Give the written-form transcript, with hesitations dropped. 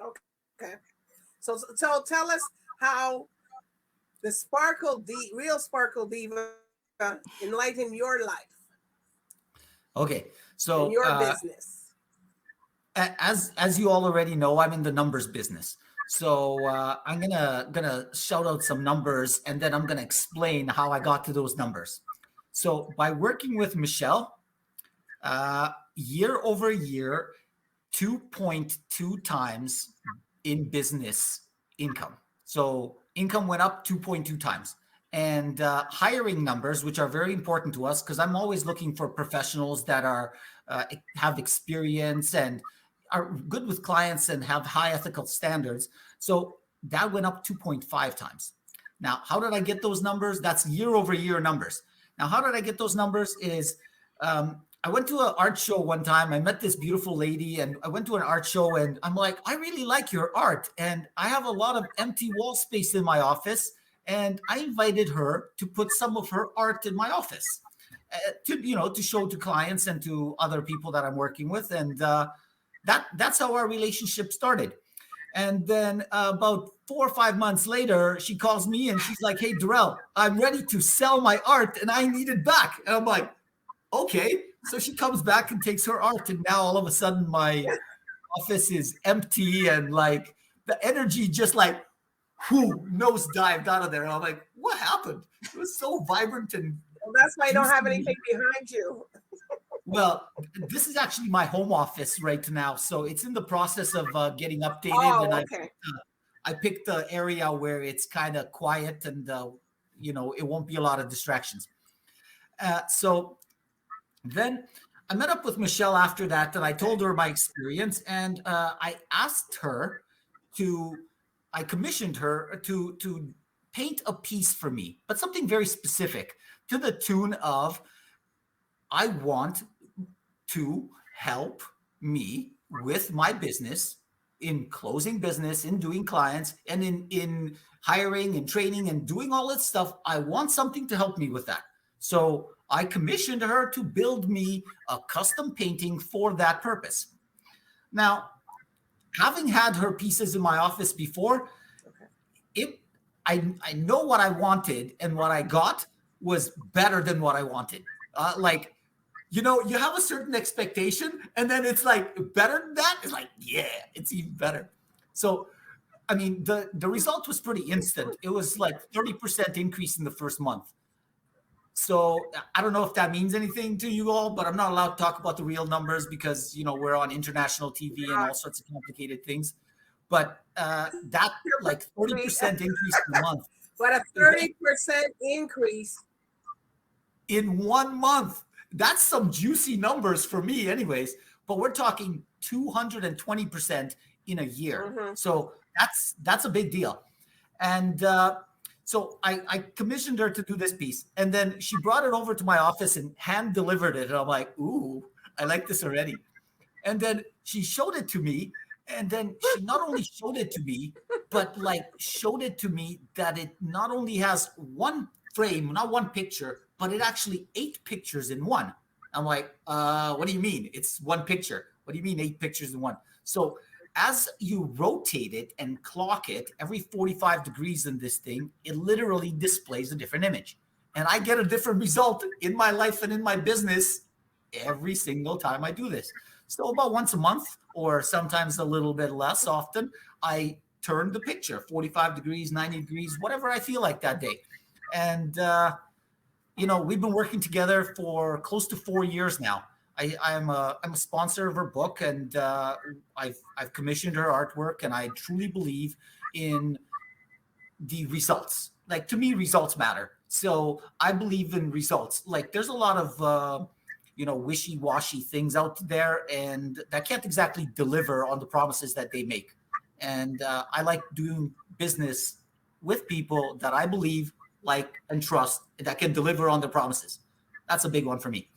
Okay. So tell us how the real Sparkle Diva enlightened your life Okay, and so your business. as you all already know, I'm in the numbers business. So I'm gonna shout out some numbers, and then I'm gonna explain how I got to those numbers. So by working with Michele, year over year, 2.2 times in business income. So income went up 2.2 times. And hiring numbers, which are very important to us, because I'm always looking for professionals that are have experience and are good with clients and have high ethical standards. So that went up 2.5 times. Now, how did I get those numbers? That's year over year numbers. Now, how did I get those numbers? Is I went to an art show one time. I met this beautiful lady, and I went to an art show, and I'm like, I really like your art, and I have a lot of empty wall space in my office, and I invited her to put some of her art in my office, to show to clients and to other people that I'm working with, and that's how our relationship started. And then about 4 or 5 months later, she calls me and she's like, "Hey, Dorel, I'm ready to sell my art, and I need it back." And I'm like, okay. So she comes back and takes her art, and now all of a sudden my office is empty, and like the energy just like whoo nose dived out of there. And I'm like, what happened? It was so vibrant and Well, that's why you don't have juicy. anything behind you. Well, this is actually my home office right now, so it's in the process of getting updated, and Oh, okay. I picked the area where it's kind of quiet and it won't be a lot of distractions. So then I met up with Michele after that, and I Okay. told her my experience, and to, I commissioned her to paint a piece for me, but something very specific to the tune of, I want to help me with my business in closing business, in doing clients, and in hiring and training and doing all that stuff. I want something to help me with that. So I commissioned her to build me a custom painting for that purpose. Now, having had her pieces in my office before, Okay. I know what I wanted, and what I got was better than what I wanted. You have a certain expectation, and then it's like better than that. It's like, yeah, it's even better. So, I mean, the result was pretty instant. It was like 30% increase in the first month. So I don't know if that means anything to you all, but I'm not allowed to talk about the real numbers because we're on international TV and all sorts of complicated things. But that like 30% increase per month But a 30% increase. in 1 month. That's some juicy numbers for me, anyways. But we're talking 220% in a year. Mm-hmm. So that's a big deal. And so I commissioned her to do this piece, and then she brought it over to my office and hand delivered it. And I'm like, ooh, I like this already. And then she showed it to me, and then she not only showed it to me, but like showed it to me that it not only has one frame, not one picture, but it actually 8 pictures in one. I'm like, what do you mean? It's one picture. What do you mean 8 pictures in one? So as you rotate it and clock it every 45 degrees in this thing, it literally displays a different image. And I get a different result in my life and in my business every single time I do this. So about once a month, or sometimes a little bit less often, I turn the picture 45 degrees, 90 degrees, whatever I feel like that day. And, we've been working together for close to 4 years now. I'm a sponsor of her book, and I've commissioned her artwork, and I truly believe in the results. Like, to me, results matter. So I believe in results. Like, there's a lot of wishy-washy things out there, and that can't exactly deliver on the promises that they make. And I like doing business with people that I believe, like, and trust, that can deliver on their promises. That's a big one for me.